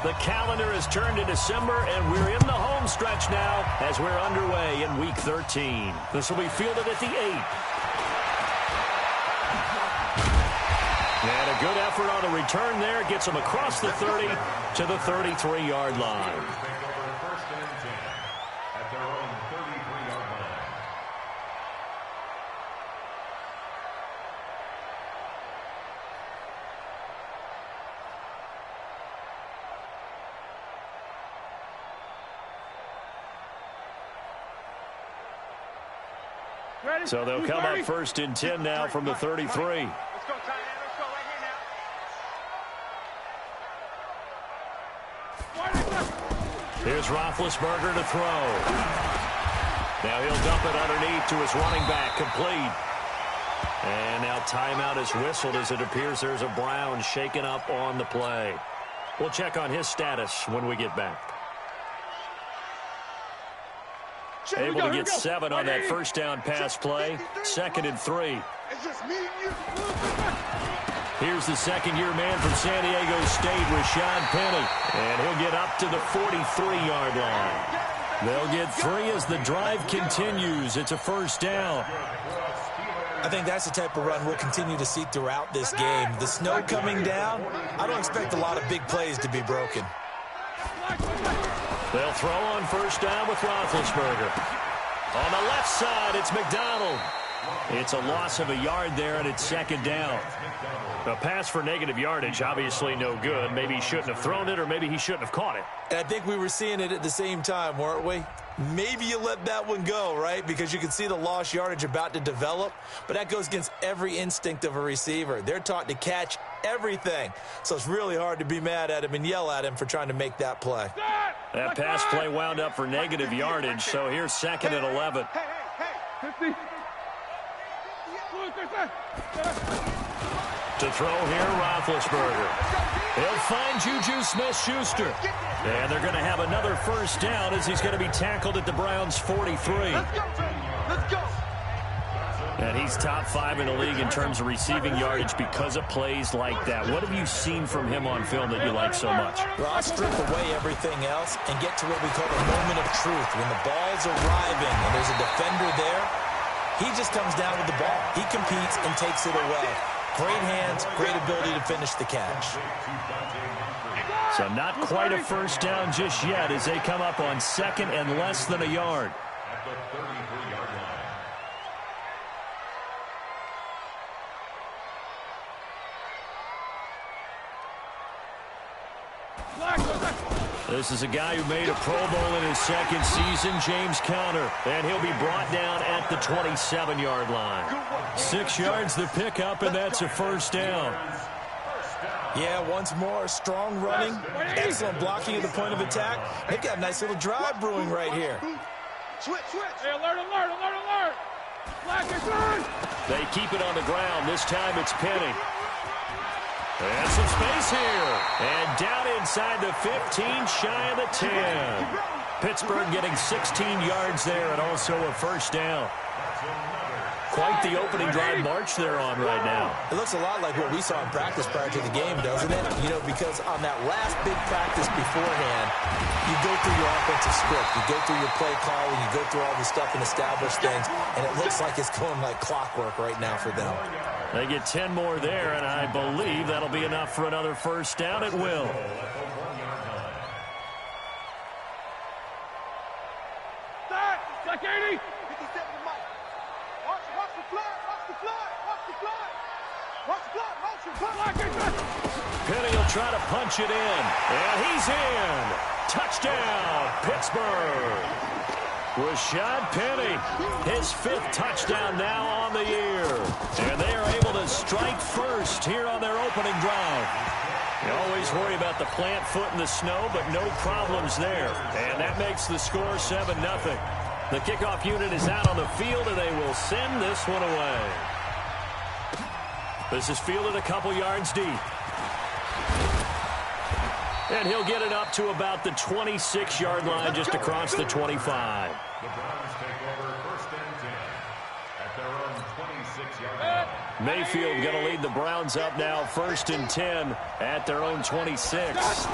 The calendar has turned to December, and we're in the home stretch now as we're underway in Week 13. This will be fielded at the 8. And a good effort on the return there. Gets them across the 30 to the 33-yard line. So they'll come up 1st and 10 now from the 33. Let's go, Let's go right here now. Here's Roethlisberger to throw. Now he'll dump it underneath to his running back, complete. And now timeout is whistled as it appears there's a Brown shaken up on the play. We'll check on his status when we get back. Able to get 7 on that first down pass play. 2nd and 3. Here's the second-year man from San Diego State, Rashad Penny. And he'll get up to the 43-yard line. They'll get 3 as the drive continues. It's a first down. I think that's the type of run we'll continue to see throughout this game. The snow coming down, I don't expect a lot of big plays to be broken. They'll throw on first down with Roethlisberger. On the left side, it's McDonald. It's a loss of a yard there, and it's 2nd down. A pass for negative yardage, obviously no good. Maybe he shouldn't have thrown it, or maybe he shouldn't have caught it. And I think we were seeing it at the same time, weren't we? Maybe you let that one go, right? Because you can see the lost yardage about to develop. But that goes against every instinct of a receiver. They're taught to catch everything. So it's really hard to be mad at him and yell at him for trying to make that play. That pass play wound up for negative yardage, so here's 2nd and 11. To throw here, Roethlisberger. He'll find Juju Smith-Schuster. And they're going to have another first down as he's going to be tackled at the Browns' 43. Let's go. And he's top 5 in the league in terms of receiving yardage because of plays like that. What have you seen from him on film that you like so much? Well, I'll strip away everything else and get to what we call a moment of truth. When the ball's arriving and there's a defender there, he just comes down with the ball. He competes and takes it away. Great hands, great ability to finish the catch. So not quite a first down just yet as they come up on 2nd and less than a yard. This is a guy who made a Pro Bowl in his 2nd season, James Conner. And he'll be brought down at the 27-yard line. 6 yards the pickup, and that's a first down. Yeah, once more, strong running, excellent blocking at the point of attack. They've got a nice little drive brewing right here. Switch. Hey, alert. They keep it on the ground. This time it's Penny. And some space here. And down inside the 15, shy of the 10. Pittsburgh getting 16 yards there and also a first down. Quite the opening drive march they're on right now. It looks a lot like what we saw in practice prior to the game, doesn't it? You know, because on that last big practice beforehand, you go through your offensive script. You go through your play calling. You go through all the stuff and establish things. And it looks like it's going like clockwork right now for them. They get 10 more there, and I believe that'll be enough for another first down. It will. Like 80. Penny will try to punch it in. And he's in. Touchdown, Pittsburgh. Rashad Penny, his 5th touchdown now on the year. And they are able to strike first here on their opening drive. You always worry about the plant foot in the snow, but no problems there. And that makes the score 7-0. The kickoff unit is out on the field, and they will send this one away. This is fielded a couple yards deep. And he'll get it up to about the 26-yard line, just across the 25. The Browns take over 1st and 10 at their own 26-yard line. Mayfield going to lead the Browns up now, 1st and 10 at their own 26.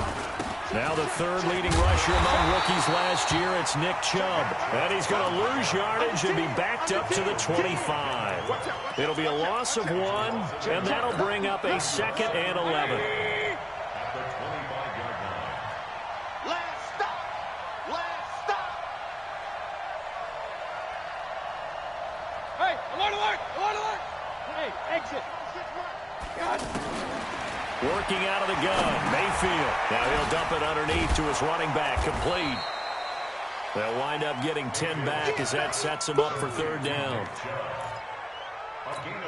Now the third leading rusher among rookies last year, it's Nick Chubb. And he's going to lose yardage and be backed up to the 25. It'll be a loss of 1, and that'll bring up a 2nd and 11. Hey, alert, alert, alert, alert. Hey, exit. Working out of the gun, Mayfield. Now he'll dump it underneath to his running back, complete. They'll wind up getting 10 back as that sets him up for 3rd down.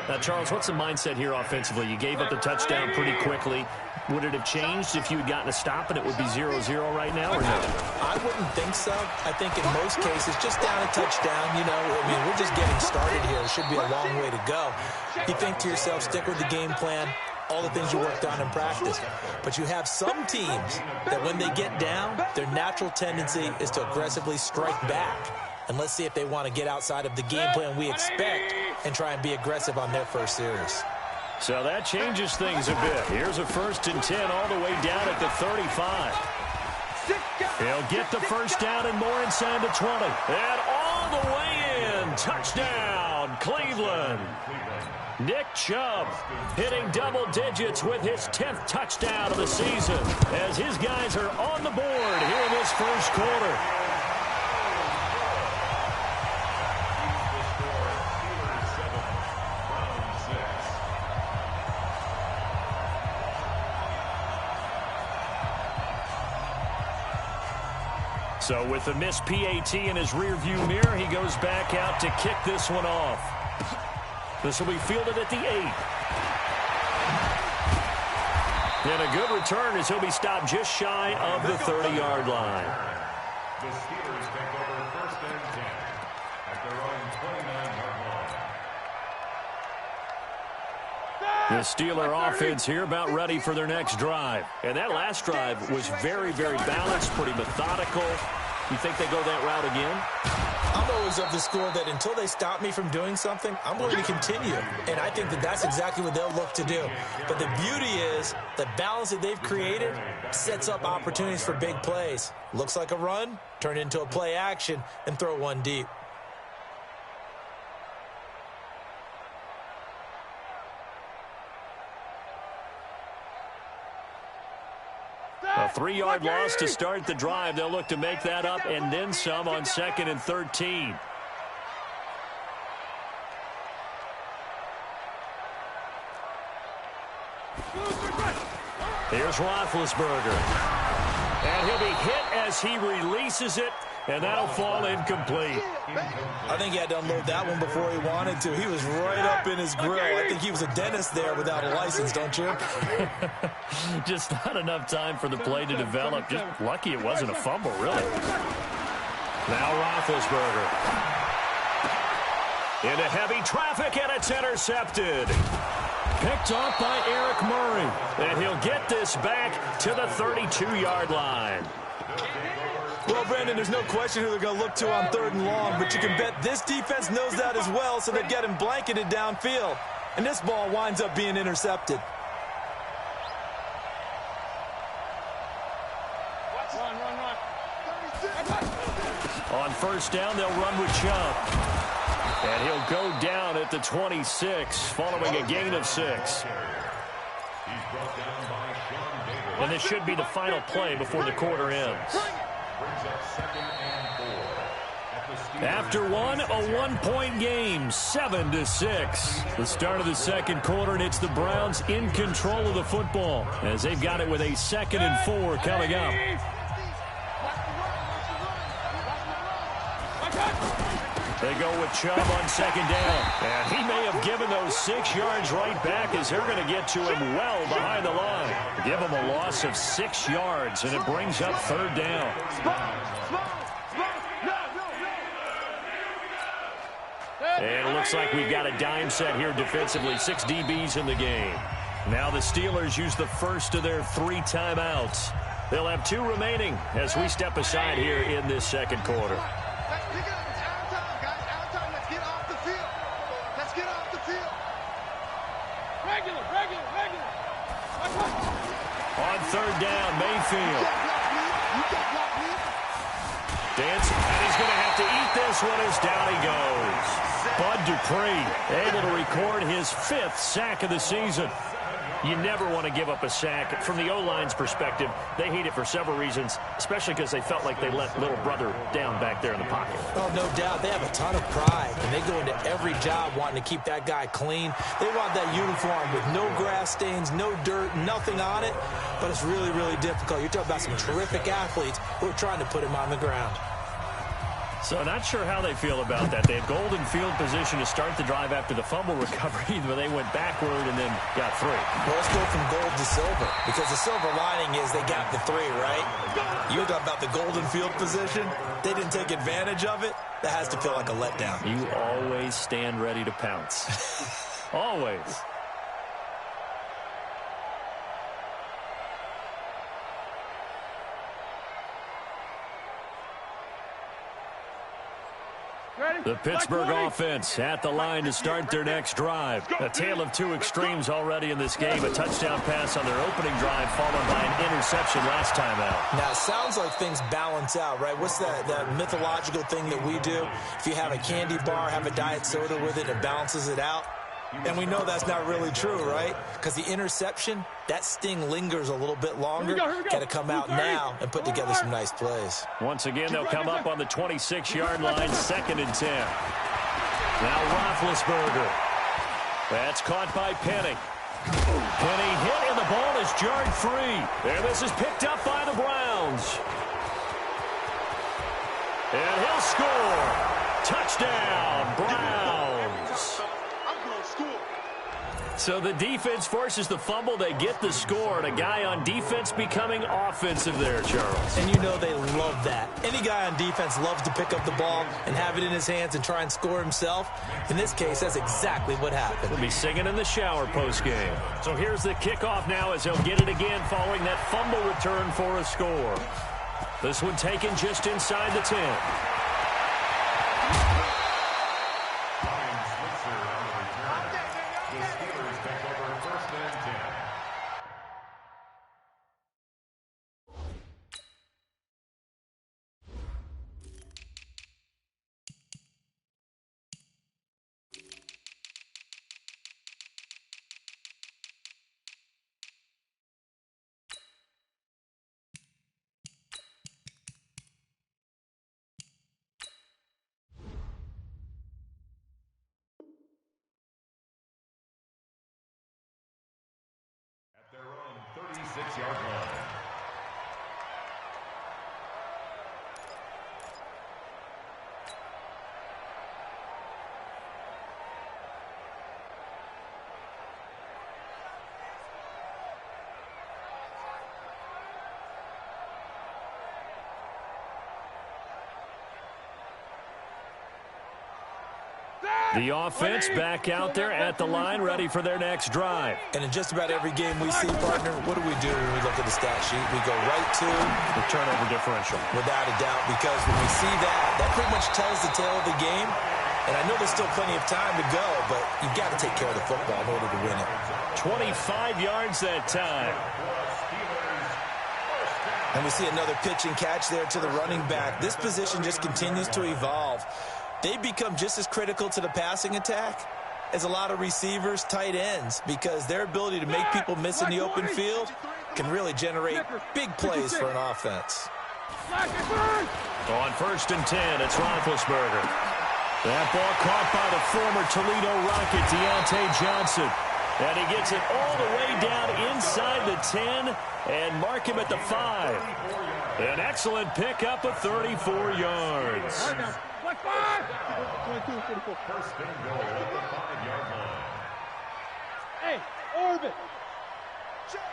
Now, Charles, what's the mindset here offensively? You gave up the touchdown pretty quickly. Would it have changed if you had gotten a stop and it would be 0-0 right now, or no? I wouldn't think so. I think in most cases, just down a touchdown, you know, I mean, we're just getting started here. It should be a long way to go. You think to yourself, stick with the game plan, all the things you worked on in practice. But you have some teams that when they get down, their natural tendency is to aggressively strike back. And let's see if they want to get outside of the game plan we expect and try and be aggressive on their first series. So that changes things a bit. Here's a 1st and 10 all the way down at the 35. He'll get the first down and more inside the 20. And all the way in. Touchdown, Cleveland. Nick Chubb hitting double digits with his 10th touchdown of the season as his guys are on the board here in this first quarter. So with the missed PAT in his rearview mirror, he goes back out to kick this one off. This will be fielded at the 8. And a good return as he'll be stopped just shy of the 30-yard line. The Steelers take over 1st and 10 at their own 29-yard line. The Steeler offense here about ready for their next drive. And that last drive was very, very balanced, pretty methodical. You think they go that route again? I'm always of the school that until they stop me from doing something, I'm going to continue. And I think that that's exactly what they'll look to do. But the beauty is the balance that they've created sets up opportunities for big plays. Looks like a run, turn into a play action, and throw one deep. A 3-yard loss to start the drive. They'll look to make that up and then some on 2nd and 13. Here's Roethlisberger. And he'll be hit as he releases it, and that'll fall incomplete. I think he had to unload that one before he wanted to. He was right up in his grill. I think he was a dentist there without a license, don't you? Just not enough time for the play to develop. Just lucky it wasn't a fumble, really. Now Roethlisberger. Into heavy traffic, and it's intercepted. Picked off by Eric Murray. And he'll get this back to the 32-yard line. Well, Brandon, there's no question who they're going to look to on 3rd and long, but you can bet this defense knows that as well, so they get him blanketed downfield. And this ball winds up being intercepted. On 1st down, they'll run with Chubb. And he'll go down at the 26, following a gain of 6. And this should be the final play before the quarter ends. After one, a 1-point game, 7-6. The start of the second quarter, and it's the Browns in control of the football as they've got it with a 2nd and 4 coming up. They go with Chubb on 2nd down. And he may have given those 6 yards right back as they're going to get to him well behind the line. Give him a loss of 6 yards, and it brings up 3rd down. And it looks like we've got a dime set here defensively. 6 DBs in the game. Now the Steelers use the first of their 3 timeouts. They'll have 2 remaining as we step aside here in this second quarter. On 3rd down, Mayfield. Dance, and he's going to have to eat this one as down he goes. Bud Dupree able to record his 5th sack of the season. You never want to give up a sack. From the O-line's perspective, they hate it for several reasons, especially because they felt like they let little brother down back there in the pocket. Oh, no doubt. They have a ton of pride, and they go into every job wanting to keep that guy clean. They want that uniform with no grass stains, no dirt, nothing on it, but it's really, really difficult. You're talking about some terrific athletes who are trying to put him on the ground. So not sure how they feel about that. They had golden field position to start the drive after the fumble recovery, but they went backward and then got 3. Well, let's go from gold to silver, because the silver lining is they got the 3, right? You were talking about the golden field position. They didn't take advantage of it. That has to feel like a letdown. You always stand ready to pounce. Always. The Pittsburgh offense at the line to start their next drive. A tale of 2 extremes already in this game. A touchdown pass on their opening drive, followed by an interception last time out. Now, it sounds like things balance out, right? What's that mythological thing that we do? If you have a candy bar, have a diet soda with it, it balances it out. And we know that's not really true, right? Because the interception, that sting lingers a little bit longer. Got to come out now and put together some nice plays. Once again, they'll come up on the 26-yard line, 2nd and 10. Now Roethlisberger. That's caught by Penny. Penny hit, and the ball is jarred free. And this is picked up by the Browns. And he'll score. Touchdown, Browns. So the defense forces the fumble. They get the score, and a guy on defense becoming offensive there, Charles. And you know they love that. Any guy on defense loves to pick up the ball and have it in his hands and try and score himself. In this case, that's exactly what happened. He'll be singing in the shower post-game. So here's the kickoff now as he'll get it again following that fumble return for a score. This one taken just inside the 10. Their own 36-yard line. The offense back out there at the line, ready for their next drive. And in just about every game we see, partner, what do we do when we look at the stat sheet? We go right to the turnover differential. Without a doubt, because when we see that pretty much tells the tale of the game. And I know there's still plenty of time to go, but you've got to take care of the football in order to win it. 25 yards that time. And we see another pitch and catch there to the running back. This position just continues to evolve. They become just as critical to the passing attack as a lot of receivers, tight ends, because their ability to make people miss in the open field can really generate big plays for an offense. On 1st and 10, it's Roethlisberger. That ball caught by the former Toledo Rocket, Deontay Johnson. And he gets it all the way down inside the 10 and mark him at the 5. An excellent pickup of 34 yards. First and goal at the 5-yard line. Hey, orbit. Check.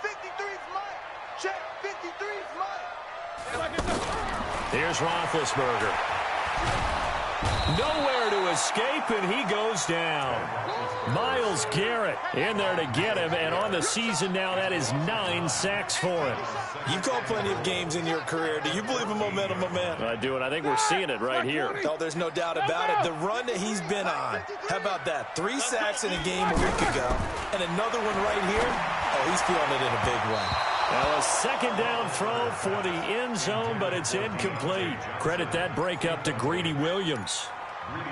53's mine. Check. 53's mine. Here's Roethlisberger. Nowhere to escape, and he goes down. Myles Garrett in there to get him, and on the season now, that is 9 sacks for him. You've called plenty of games in your career. Do you believe in momentum, my man? I do, and I think we're seeing it right here. Oh, there's no doubt about it. The run that he's been on, how about that? 3 sacks in a game a week ago, and another one right here. Oh, he's feeling it in a big way. Now a second down throw for the end zone, but it's incomplete. Credit that breakup to Greedy Williams.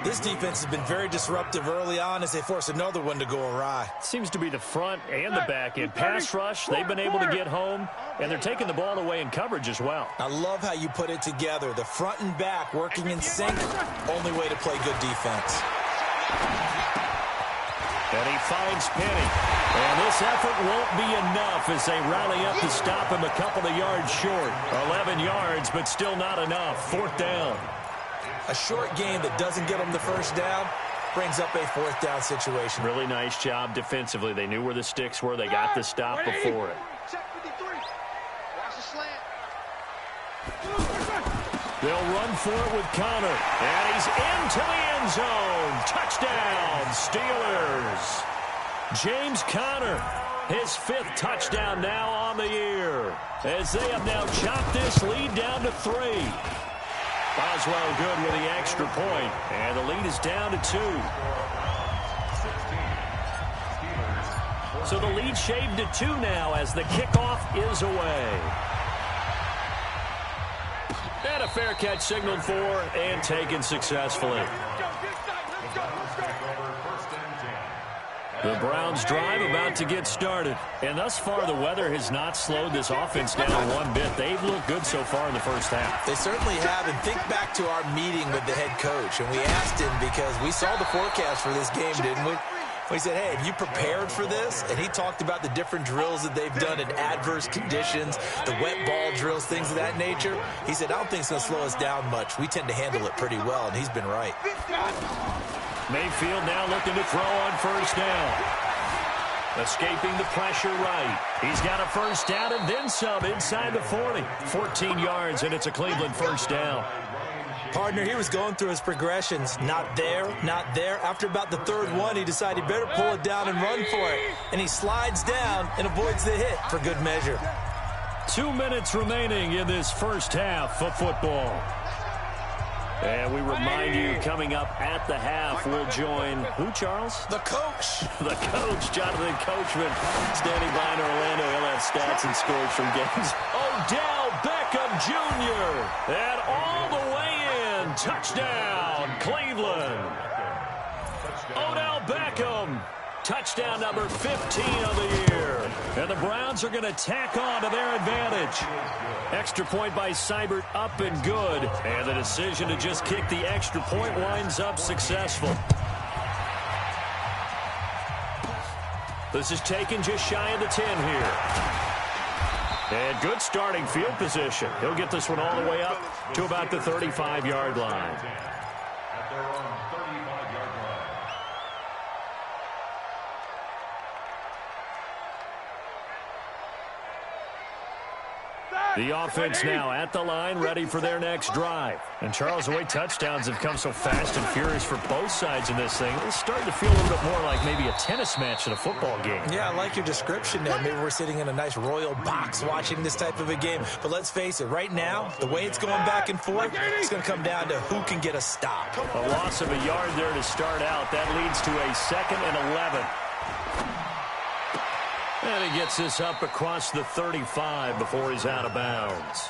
This defense has been very disruptive early on as they force another one to go awry. Seems to be the front and the back end. Pass rush, they've been able to get home, and they're taking the ball away in coverage as well. I love how you put it together. The front and back working in sync, only way to play good defense. And he finds Penny. And this effort won't be enough as they rally up to stop him a couple of yards short. 11 yards, but still not enough. Fourth down. A short game that doesn't get them the first down brings up a fourth down situation. Really nice job defensively. They knew where the sticks were. They got the stop before it. Check 53. Watch the slant. They'll run for it with Connor. And he's into the end zone. Touchdown, Steelers. James Conner, his 5th touchdown now on the year. As they have now chopped this lead down to 3. Boswell good with the extra point. And the lead is down to 2. So the lead shaved to 2 now as the kickoff is away. And a fair catch signaled for and taken successfully. The Browns drive about to get started. And thus far, the weather has not slowed this offense down one bit. They've looked good so far in the first half. They certainly have. And think back to our meeting with the head coach. And we asked him because we saw the forecast for this game, didn't we? We said, hey, have you prepared for this? And he talked about the different drills that they've done in adverse conditions, the wet ball drills, things of that nature. He said, I don't think it's going to slow us down much. We tend to handle it pretty well, and he's been right. Mayfield now looking to throw on first down. Escaping the pressure right. He's got a first down and then some inside the 40. 14 yards, and it's a Cleveland first down. Partner, he was going through his progressions. Not there, not there. After about the third one, he decided he better pull it down and run for it. And he slides down and avoids the hit for good measure. 2 minutes remaining in this first half of football. And we remind you, coming up at the half, we'll join who, Charles? The coach. The coach, Jonathan Coachman, standing by in Orlando. He'll have stats and scores from games. Odell Beckham Jr. And all the way in. Touchdown, Cleveland. Odell Beckham. Touchdown number 15 of the year. And the Browns are going to tack on to their advantage. Extra point by Seibert up and good. And the decision to just kick the extra point winds up successful. This is taken just shy of the 10 here. And good starting field position. He'll get this one all the way up to about the 35-yard line. At their own 35-yard line. The offense now at the line, ready for their next drive. And Charles, the way touchdowns have come so fast and furious for both sides in this thing, it's starting to feel a little bit more like maybe a tennis match than a football game. Yeah, I like your description there. Maybe we're sitting in a nice royal box watching this type of a game. But let's face it, right now, the way it's going back and forth, it's going to come down to who can get a stop. A loss of a yard there to start out. That leads to a 2nd and 11. And he gets this up across the 35 before he's out of bounds.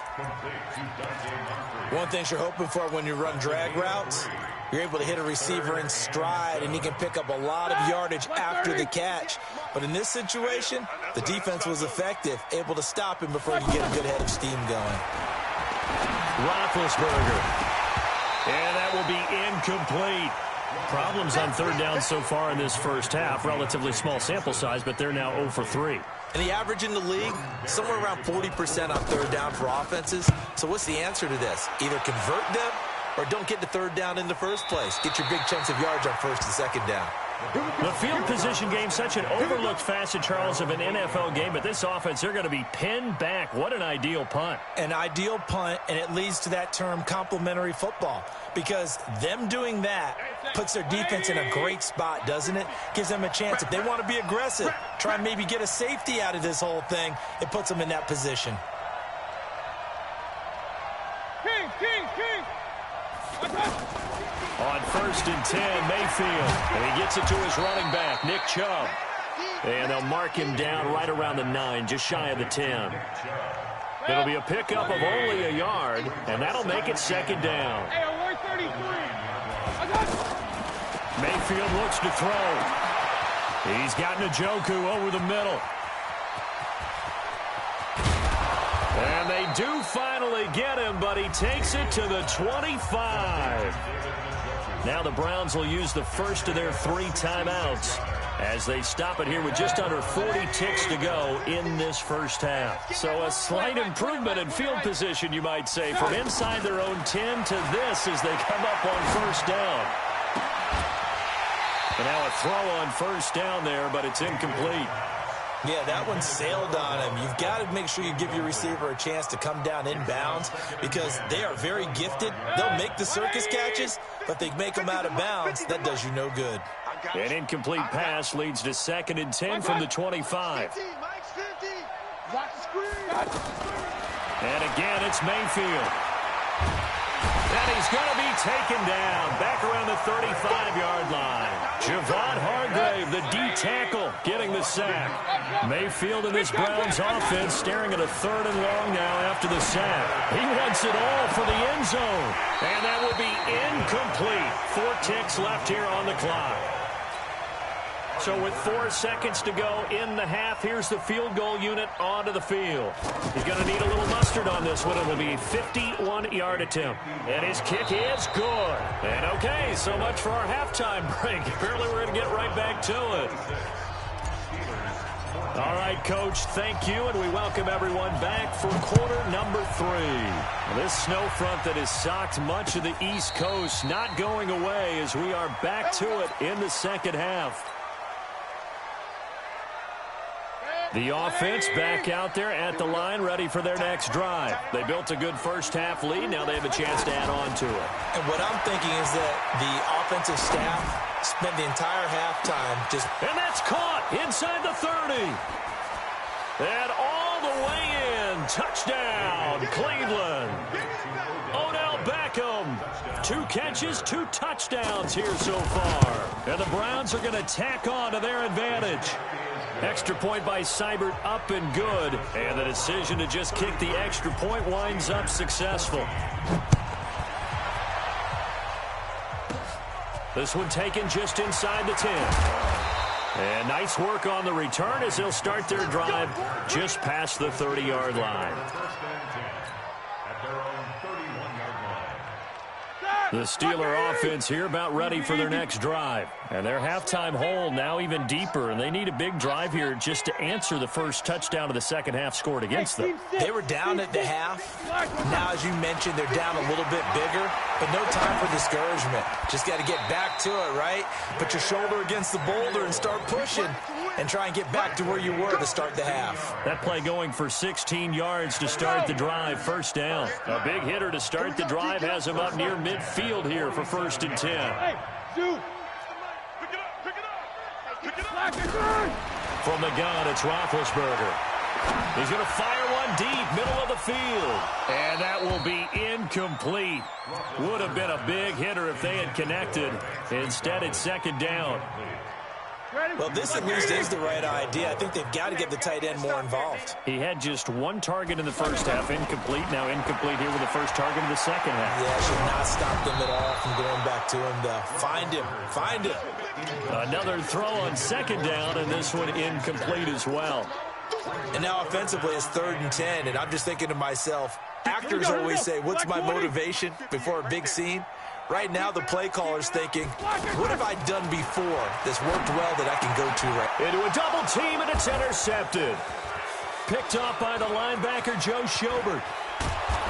One thing you're hoping for when you run drag routes, you're able to hit a receiver in stride, and he can pick up a lot of yardage after the catch. But in this situation, the defense was effective, able to stop him before he could get a good head of steam going. Roethlisberger. And that will be incomplete. Problems on third down so far in this first half. Relatively small sample size, but they're now 0 for 3. And the average in the league, somewhere around 40% on third down for offenses. So what's the answer to this? Either convert them or don't get to third down in the first place. Get your big chunks of yards on first and second down. The field position game, such an overlooked facet, Charles, of an NFL game. But this offense, they're going to be pinned back. What an ideal punt. An ideal punt, and it leads to that term complementary football. Because them doing that puts their defense in a great spot, doesn't it? Gives them a chance. If they want to be aggressive, try and maybe get a safety out of this whole thing, it puts them in that position. King. On 1st and 10, Mayfield. And he gets it to his running back, Nick Chubb. And they'll mark him down right around the 9, just shy of the 10. It'll be a pickup of only a yard, and that'll make it second down. Hey, alert 33. Mayfield looks to throw. He's got Njoku over the middle. And they do finally get him, but he takes it to the 25. Now the Browns will use the first of their 3 timeouts as they stop it here with just under 40 ticks to go in this first half. So a slight improvement in field position, you might say, from inside their own 10 to this as they come up on first down. And now a throw on first down there, but it's incomplete. Yeah, that one sailed on him. You've got to make sure you give your receiver a chance to come down inbounds because they are very gifted. They'll make the circus catches, but they make them out of bounds. That does you no good. An incomplete pass leads to 2nd and 10 from the 25. And again, it's Mayfield. And he's going to be taken down back around the 35-yard line. Javon Hargrave, the D tackle, getting the sack. Mayfield in this Browns offense staring at a 3rd and long now after the sack. He wants it all for the end zone. And that will be incomplete. 4 ticks left here on the clock. So with 4 seconds to go in the half, here's the field goal unit onto the field. He's going to need a little mustard on this one. It will be a 51-yard attempt. And his kick is good. And okay, so much for our halftime break. Apparently we're going to get right back to it. All right, Coach, thank you, and we welcome everyone back for quarter number 3. This snow front that has socked much of the East Coast not going away as we are back to it in the second half. The offense back out there at the line, ready for their next drive. They built a good first-half lead. Now they have a chance to add on to it. And what I'm thinking is that the offensive staff spent the entire halftime just... And that's caught inside the 30. And all the way in. Touchdown, Cleveland. Odell Beckham. 2 catches, 2 touchdowns here so far. And the Browns are going to tack on to their advantage. Extra point by Seibert up and good. And the decision to just kick the extra point winds up successful. This one taken just inside the 10. And nice work on the return as they'll start their drive just past the 30-yard line. The Steeler offense here about ready for their next drive. And their halftime hole now even deeper, and they need a big drive here just to answer the first touchdown of the second half scored against them. They were down at the half. Now, as you mentioned, they're down a little bit bigger, but no time for discouragement. Just got to get back to it, right? Put your shoulder against the boulder and start pushing and try and get back to where you were to start the half. That play going for 16 yards to start the drive, first down. A big hitter to start the drive has him up near midfield here for 1st and 10. Hey, dude. From the gun, it's Roethlisberger. He's going to fire one deep, middle of the field. And that will be incomplete. Would have been a big hitter if they had connected. Instead, it's 2nd down. Well, this at least is the right idea. I think they've got to get the tight end more involved. He had just 1 target in the first half, incomplete. Now incomplete here with the first target of the second half. Yeah, should not stop them at all from going back to him to find him. Find him. Another throw on 2nd down, and this one incomplete as well. And now offensively it's 3rd and 10, and I'm just thinking to myself, actors always say, what's my motivation before a big scene? Right now, the play caller's thinking, what have I done before that's worked well that I can go to right? Into a double team, and it's intercepted. Picked up by the linebacker, Joe Schobert.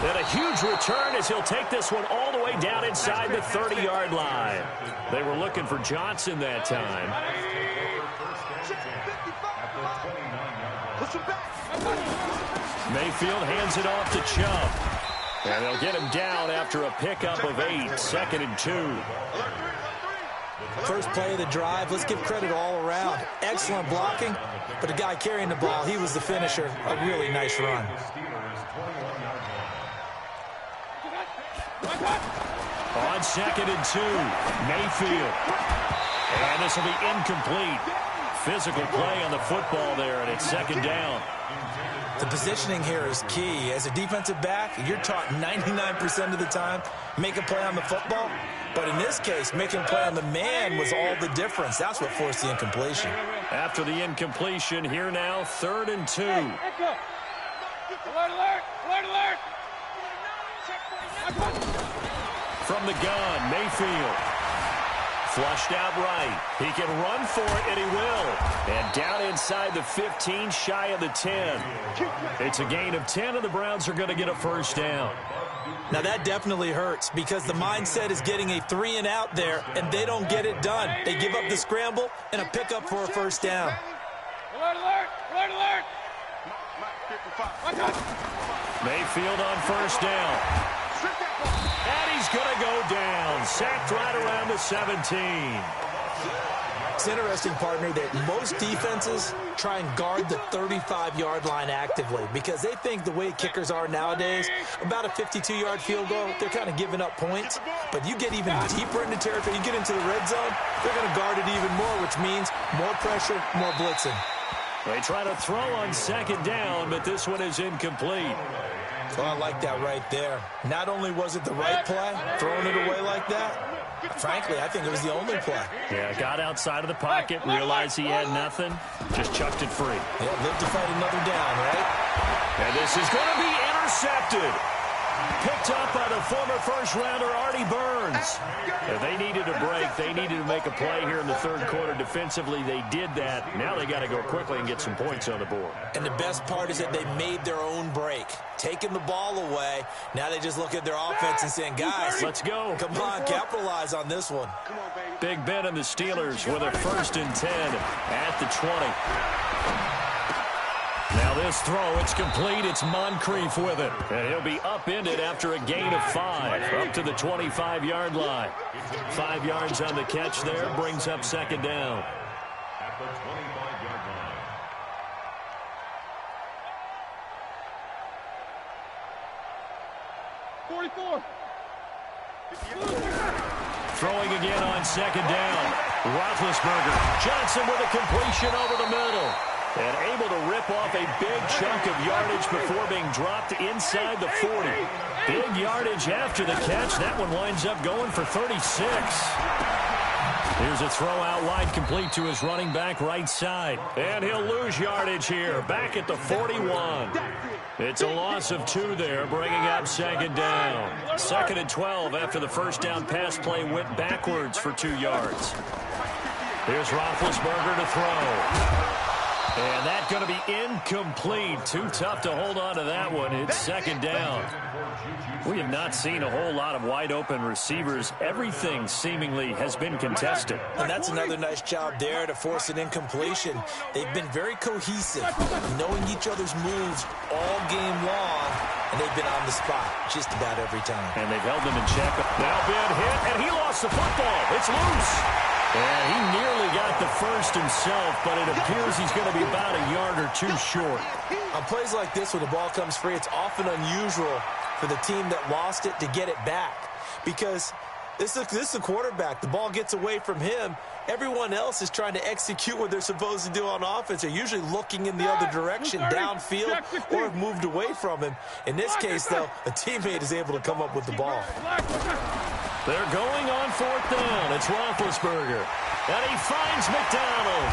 And a huge return as he'll take this one all the way down inside the 30-yard line. They were looking for Johnson that time. Mayfield hands it off to Chubb. And they'll get him down after a pickup of 8, 2nd and 2. First play of the drive, let's give credit all around. Excellent blocking, but the guy carrying the ball, he was the finisher. A really nice run. On 2nd and 2, Mayfield. And this will be incomplete. physical play on the football there, and it's second down. The positioning here is key. As a defensive back, you're taught 99% of the time, make a play on the football. But in this case, making a play on the man was all the difference. That's what forced the incompletion. After the incompletion, here now, 3rd and 2. Alert, alert! Alert, alert! From the gun, Mayfield. Flushed out right. He can run for it, and he will. And down inside the 15, shy of the 10. It's a gain of 10, and the Browns are going to get a first down. Now, that definitely hurts because the mindset is getting a 3-and-out there, and they don't get it done. They give up the scramble and a pickup for a first down. Alert, alert! Alert, alert! Mayfield on first down. And he's going to go down. Sacked right around the 17. It's interesting, partner, that most defenses try and guard the 35-yard line actively because they think the way kickers are nowadays, about a 52-yard field goal, they're kind of giving up points. But you get even deeper into territory, you get into the red zone, they're going to guard it even more, which means more pressure, more blitzing. They try to throw on second down, but this one is incomplete. Well, I like that right there. Not only was it the right play, throwing it away like that, frankly, I think it was the only play. Yeah, got outside of the pocket, realized he had nothing, just chucked it free. Yeah, live to fight another down, right? And this is going to be intercepted. Picked up by the former first-rounder, Artie Burns. If they needed a break, they needed to make a play here in the third quarter defensively. They did that. Now they got to go quickly and get some points on the board. And the best part is that they made their own break. Taking the ball away, now they just look at their offense and saying, guys, let's go. Come on, capitalize on this one. Big Ben and the Steelers with a 1st and 10 at the 20. Now this throw, it's complete. It's Moncrief with it. And he'll be upended after a gain of 5 up to the 25-yard line. 5 yards on the catch there brings up second down. At the 25-yard line. Throwing again on second down. Roethlisberger. Johnson with a completion over the middle. And able to rip off a big chunk of yardage before being dropped inside the 40. Big yardage after the catch. That one winds up going for 36. Here's a throw out wide, complete to his running back right side. And he'll lose yardage here, back at the 41. It's a loss of 2 there, bringing up second down. 2nd and 12 after the first down pass play went backwards for 2 yards. Here's Roethlisberger to throw. And that's going to be incomplete. Too tough to hold on to that one. It's second down. We have not seen a whole lot of wide-open receivers. Everything seemingly has been contested. And that's another nice job there to force an incompletion. They've been very cohesive, knowing each other's moves all game long, and they've been on the spot just about every time. And they've held them in check. Now Ben hit, and he lost the football. It's loose. And he nearly got the first himself, but it appears he's going to be about a yard or 2 short. On plays like this, when the ball comes free, it's often unusual for the team that lost it to get it back. Because this is a quarterback. The ball gets away from him. Everyone else is trying to execute what they're supposed to do on offense. They're usually looking in the other direction, downfield, or have moved away from him. In this case, though, a teammate is able to come up with the ball. They're going on 4th down. It's Roethlisberger. And he finds McDonald.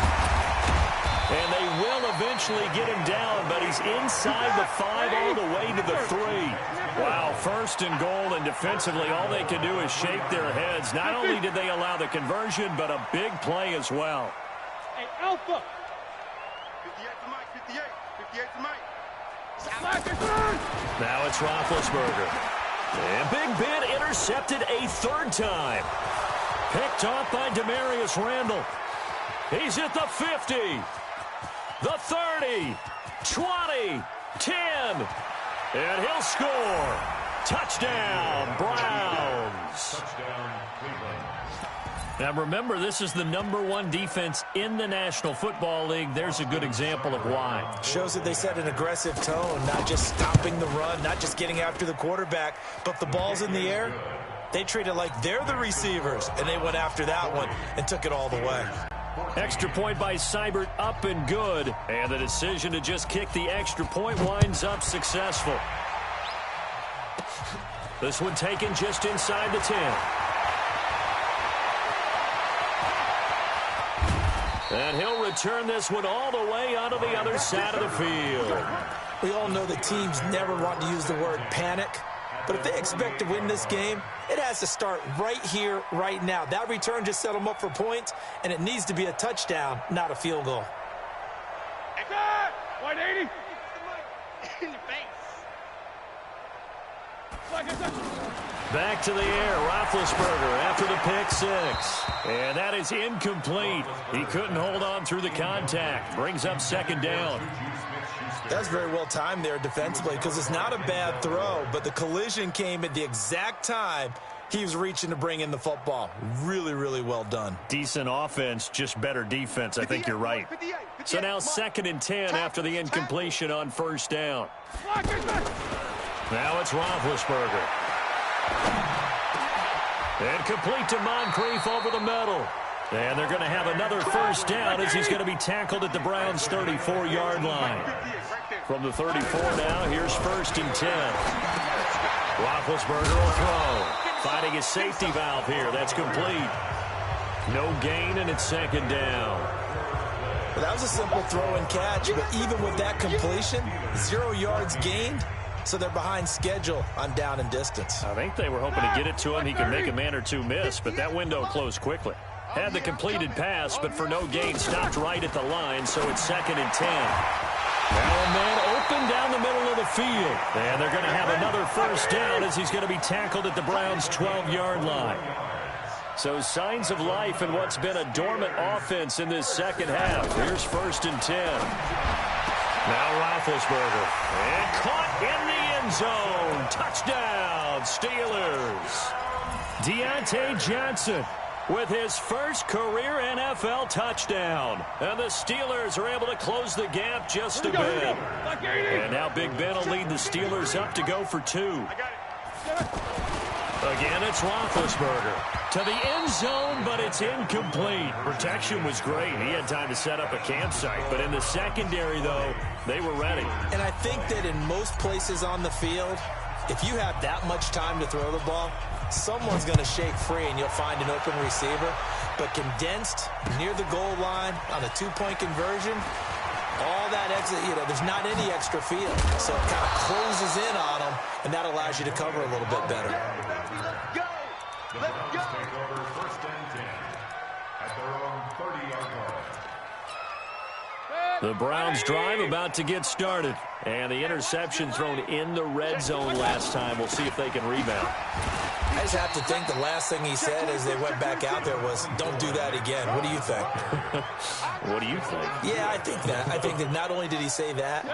And they will eventually get him down, but he's inside the 5 all the way to the 3. Wow, 1st and goal, and defensively all they can do is shake their heads. Not only did they allow the conversion, but a big play as well. Hey, Alpha. 58 to Mike. Now it's Roethlisberger. And Big Ben intercepted a 3rd time. Picked off by Demarius Randall. He's at the 50, the 30, 20, 10, and he'll score. Touchdown, Browns. Touchdown, Cleveland. Now remember, this is the #1 defense in the National Football League. There's a good example of why. Shows that they set an aggressive tone, not just stopping the run, not just getting after the quarterback, but the ball's in the air. They treat it like they're the receivers, and they went after that one and took it all the way. Extra point by Seibert, up and good. And the decision to just kick the extra point winds up successful. This one taken just inside the 10. And he'll return this one all the way onto the other side of the field. We all know that teams never want to use the word panic. But if they expect to win this game, it has to start right here, right now. That return just set them up for points, and it needs to be a touchdown, not a field goal. 180. In your face. Back to the air, Roethlisberger after the pick six. And that is incomplete. He couldn't hold on through the contact. Brings up second down. That's very well timed there defensively because it's not a bad throw, but the collision came at the exact time he was reaching to bring in the football. Really, really well done. Decent offense, just better defense. I think you're right. So now 2nd and 10 after the incompletion on first down. Now it's Roethlisberger. And complete to Moncrief over the middle. And they're going to have another first down as he's going to be tackled at the Browns' 34-yard line. From the 34 now, here's 1st and 10. Roethlisberger will throw. Finding his safety valve here. That's complete. No gain, and it's 2nd down. Well, that was a simple throw and catch, but even with that completion, 0 yards gained. So they're behind schedule on down and distance. I think they were hoping to get it to him. He could make a man or two miss, but that window closed quickly. Had the completed pass, but for no gain, stopped right at the line, so it's 2nd and 10. Now a man open down the middle of the field. And they're going to have another first down as he's going to be tackled at the Browns' 12-yard line. So signs of life in what's been a dormant offense in this second half. Here's 1st and 10. Now Roethlisberger. And caught in the end zone. Touchdown, Steelers. Deontay Johnson with his first career NFL touchdown. And the Steelers are able to close the gap just a bit. And now Big Ben will lead the Steelers up to go for 2. Again, it's Roethlisberger. To the end zone, but it's incomplete. Protection was great. He had time to set up a campsite. But in the secondary, though, they were ready. And I think that in most places on the field, if you have that much time to throw the ball, someone's going to shake free and you'll find an open receiver. But condensed near the goal line on a 2-point conversion, all that exit, there's not any extra field. So it kind of closes in on them, and that allows you to cover a little bit better. Let's go. Take over 1st and 10 at their own 30-yard line. The Browns drive about to get started. And the interception thrown in the red zone last time. We'll see if they can rebound. I just have to think the last thing he said as they went back out there was, don't do that again. What do you think? What do you think? Yeah, I think that. I think that not only did he say that,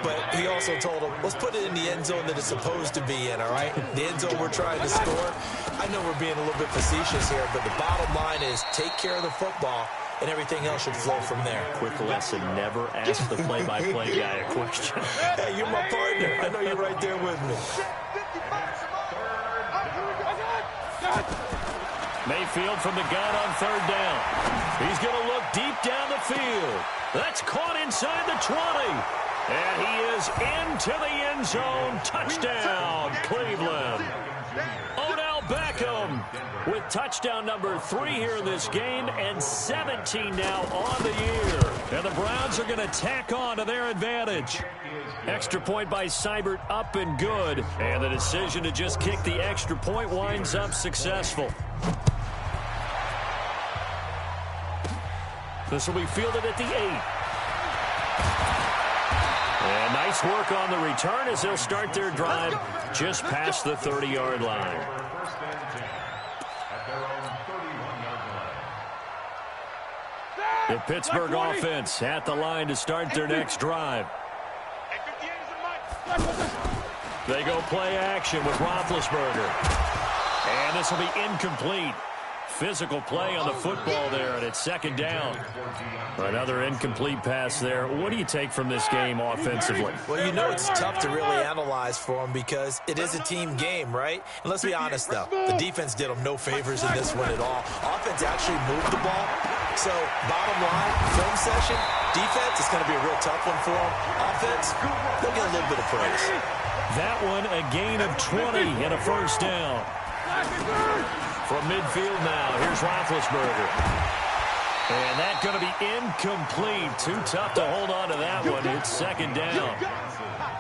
but he also told him, let's put it in the end zone that it's supposed to be in, all right? The end zone we're trying to score. I know we're being a little bit facetious here, but the bottom line is take care of the football, and everything else should flow from there. Quick lesson, never ask the play-by-play guy a question. Hey, you're my partner. I know you're right there with me. Mayfield from the gun on 3rd down. He's going to look deep down the field. That's caught inside the 20. And he is into the end zone. Touchdown, Cleveland. Odell Beckham with touchdown number 3 here in this game, and 17 now on the year. And the Browns are going to tack on to their advantage. Extra point by Seibert, up and good. And the decision to just kick the extra point winds up successful. This will be fielded at the 8. And nice work on the return as they'll start their drive just past the 30-yard line. 1st and 10 at their own 31-yard line. The Pittsburgh offense at the line to start their next drive. They go play action with Roethlisberger. And this will be incomplete. Physical play on the football there, and it's 2nd down. Another incomplete pass there. What do you take from this game offensively? Well, it's tough to really analyze for them because it is a team game, right? And let's be honest, though. The defense did them no favors in this one at all. Offense actually moved the ball, So, bottom line, film session, defense is going to be a real tough one for them. Offense, they'll get a little bit of praise. That one, a gain of 20 and a first down. From midfield now, here's Roethlisberger. And that's going to be incomplete. Too tough to hold on to that one. It's second down.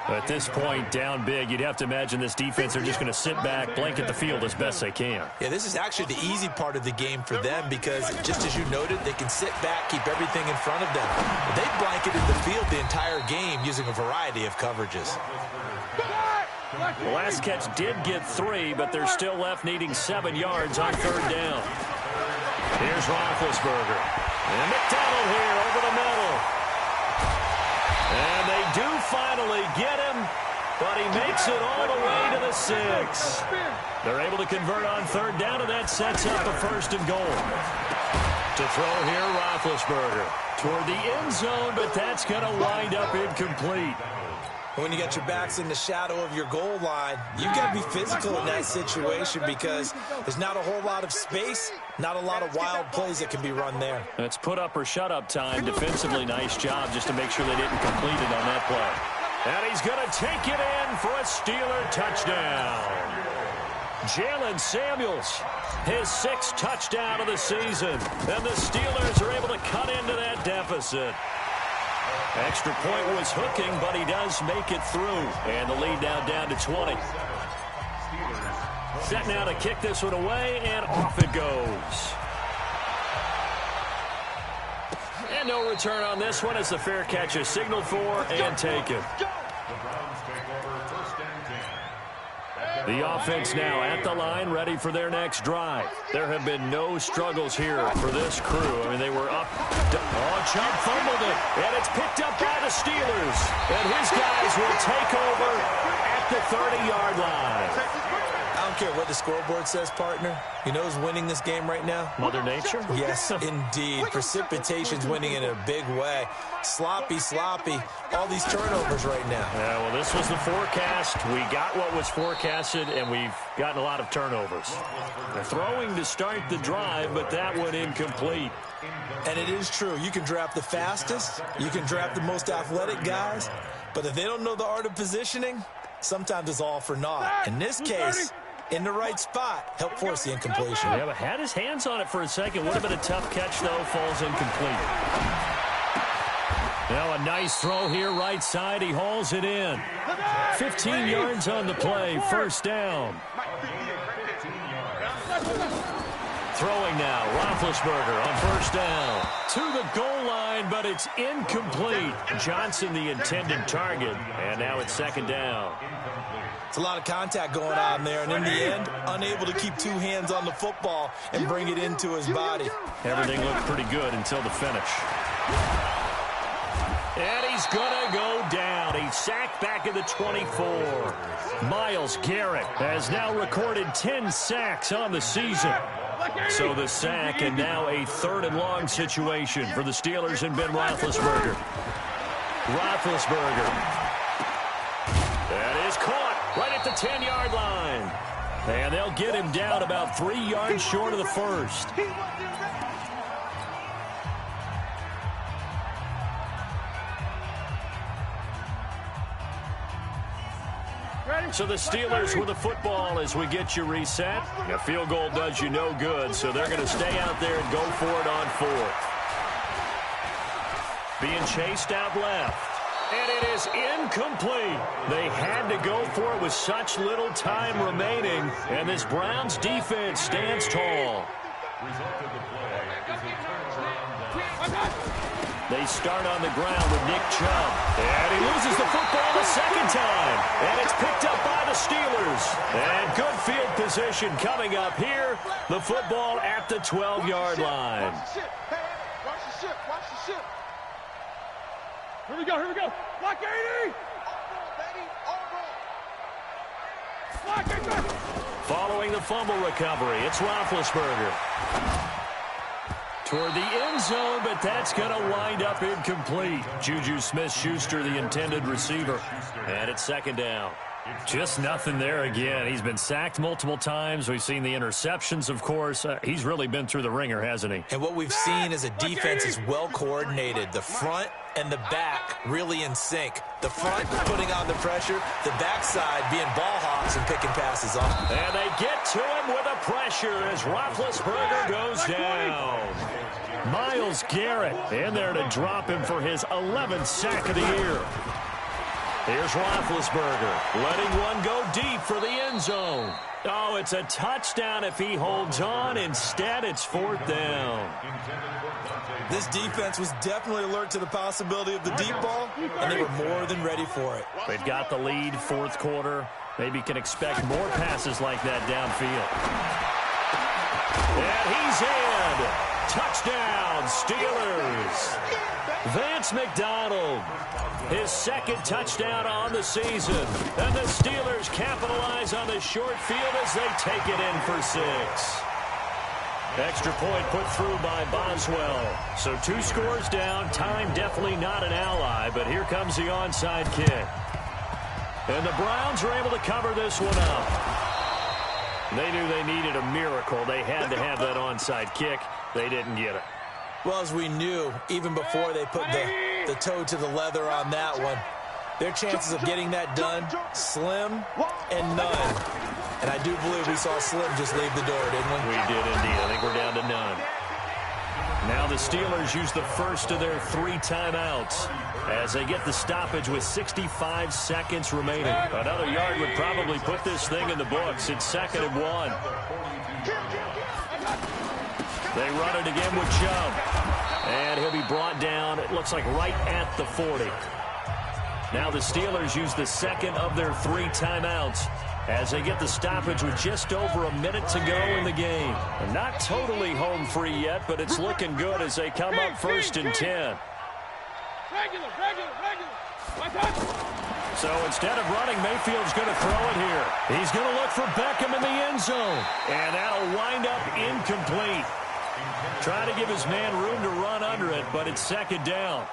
At this point, down big, you'd have to imagine this defense are just going to sit back, blanket the field as best they can. Yeah, this is actually the easy part of the game for them because, just as you noted, they can sit back, keep everything in front of them. They blanketed the field the entire game using a variety of coverages. The last catch did get 3, but they're still left needing 7 yards on third down. Here's Roethlisberger. And McDonald here over the middle. And they do finally get him, but he makes it all the way to the 6. They're able to convert on third down, and that sets up a first and goal. To throw here, Roethlisberger toward the end zone, but that's going to wind up incomplete. When you got your backs in the shadow of your goal line, you've got to be physical in that situation because there's not a whole lot of space, not a lot of wild plays that can be run there. It's put up or shut up time. Defensively, nice job just to make sure they didn't complete it on that play. And he's going to take it in for a Steeler touchdown. Jalen Samuels, his 6th touchdown of the season. And the Steelers are able to cut into that deficit. Extra point was hooking, but he does make it through. And the lead now down to 20. Set now to kick this one away, and off it goes. And no return on this one as the fair catch is signaled for and taken. The offense now at the line, ready for their next drive. There have been no struggles here for this crew. I mean, they were up. Oh, Chubb fumbled it, and it's picked up by the Steelers. And his guys will take over at the 30-yard line. I don't care what the scoreboard says, partner. You know who's winning this game right now? Mother Nature? Yes, indeed. Precipitation's winning in a big way. Sloppy. All these turnovers right now. Yeah, well, this was the forecast. We got what was forecasted, and we've gotten a lot of turnovers. They're throwing to start the drive, but that one incomplete. And it is true. You can draft the fastest. You can draft the most athletic guys. But if they don't know the art of positioning, sometimes it's all for naught. In this case, in the right spot, help force the incompletion. Yeah, but had his hands on it for a second. Would have been a tough catch, though. Falls incomplete. Now a nice throw here, right side. He hauls it in. 15 yards on the play. First down. Throwing now, Roethlisberger on first down. To the goal line, but it's incomplete. Johnson, the intended target, and now it's second down. It's a lot of contact going on there, and in the end, unable to keep 2 hands on the football and bring it into his body. Everything looked pretty good until the finish. And he's going to go down. He's sacked back at the 24. Myles Garrett has now recorded 10 sacks on the season. So the sack, and now a 3rd and long situation for the Steelers and Ben Roethlisberger. Roethlisberger. That is caught right at the 10-yard line. And they'll get him down about 3 yards short of the first. So the Steelers with the football as we get you reset. A field goal does you no good, so they're going to stay out there and go for it on 4th. Being chased out left. And it is incomplete. They had to go for it with such little time remaining. And this Browns defense stands tall. They start on the ground with Nick Chubb. And he loses the football the second time. And it's picked up by the Steelers. And good field position coming up here. The football at the 12-yard line. Watch the ship. Here we go. Block 80. Block 80. Following the fumble recovery, it's Roethlisberger. Toward the end zone, but that's going to wind up incomplete. Juju Smith-Schuster, the intended receiver. And it's second down. Just nothing there again. He's been sacked multiple times. We've seen the interceptions, of course. He's really been through the ringer, hasn't he? And what we've seen is a defense is well coordinated. The front and the back really in sync. The front putting on the pressure, the backside being ball hawks and picking passes off. And they get to him with the pressure as Roethlisberger goes down. Myles Garrett in there to drop him for his 11th sack of the year. Here's Roethlisberger letting one go deep for the end zone. Oh, it's a touchdown if he holds on. Instead, it's 4th down. This defense was definitely alert to the possibility of the deep ball, and they were more than ready for it. They've got the lead, 4th quarter. Maybe can expect more passes like that downfield. And he's in. Touchdown, Steelers. Vance McDonald, his 2nd touchdown on the season. And the Steelers capitalize on the short field as they take it in for 6. Extra point put through by Boswell. So 2 scores down. Time definitely not an ally, but here comes the onside kick. And the Browns are able to cover this one up. They knew they needed a miracle. They had to have that onside kick. They didn't get it. Well, as we knew, even before they put the toe to the leather on that one, their chances of getting that done, slim and none. And I do believe we saw Slim just leave the door, didn't we? We did indeed. I think we're down to none. Now the Steelers use the first of their 3 timeouts as they get the stoppage with 65 seconds remaining. Another yard would probably put this thing in the books. It's 2nd and 1. They run it again with Chubb. And he'll be brought down, it looks like right at the 40. Now the Steelers use the 2nd of their 3 timeouts as they get the stoppage with just over a minute to go in the game. They're not totally home free yet, but it's looking good as they come up 1st and 10. Regular. So instead of running, Mayfield's going to throw it here. He's going to look for Beckham in the end zone. And that'll wind up incomplete. Trying to give his man room to run under it, but it's 2nd down.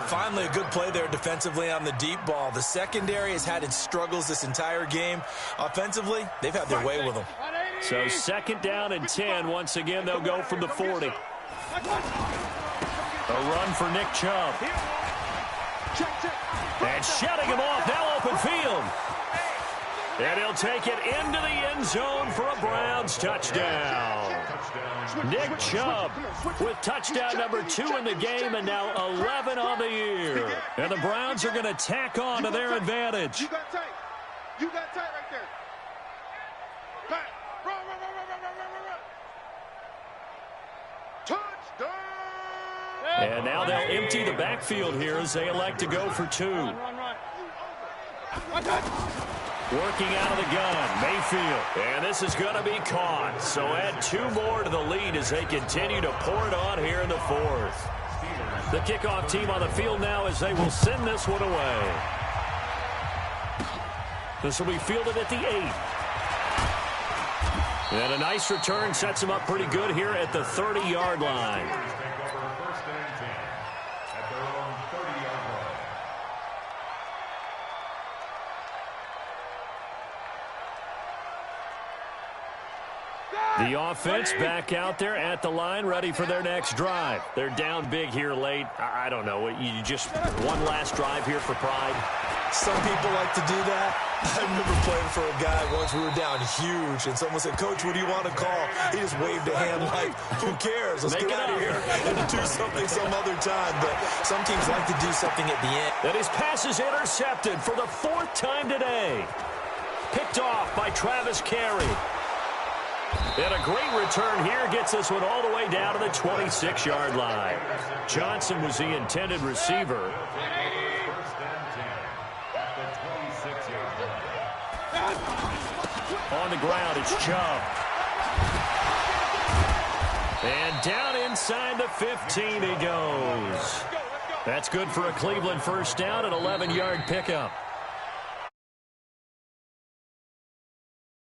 Finally, a good play there defensively on the deep ball. The secondary has had its struggles this entire game. Offensively, they've had their way with them. So 2nd down and 10. Once again, they'll go from the 40. A run for Nick Chubb. And shutting him off, now open field. And he'll take it into the end zone for a Browns touchdown. Nick Chubb with touchdown number 2 in the game and now 11 on the year. And the Browns are going to tack on to their advantage. You got tight. right there. Back. Run. Touchdown. And now they'll empty the backfield here as they elect to go for 2. Run. Working out of the gun, Mayfield. And this is going to be caught. So add 2 more to the lead as they continue to pour it on here in the 4th. The kickoff team on the field now as they will send this one away. This will be fielded at the 8. And a nice return sets them up pretty good here at the 30-yard line. The offense back out there at the line, ready for their next drive. They're down big here late. I don't know. You just one last drive here for pride. Some people like to do that. I remember playing for a guy once. We were down huge, and someone said, "Coach, what do you want to call?" He just waved a hand like, "Who cares? Let's get out of here and do something some other time." But some teams like to do something at the end. And his pass is intercepted for the 4th time today. Picked off by Travis Carey. And a great return here gets this one all the way down to the 26-yard line. Johnson was the intended receiver. On the ground, it's Chubb. And down inside the 15 he goes. That's good for a Cleveland first down, an 11-yard pickup.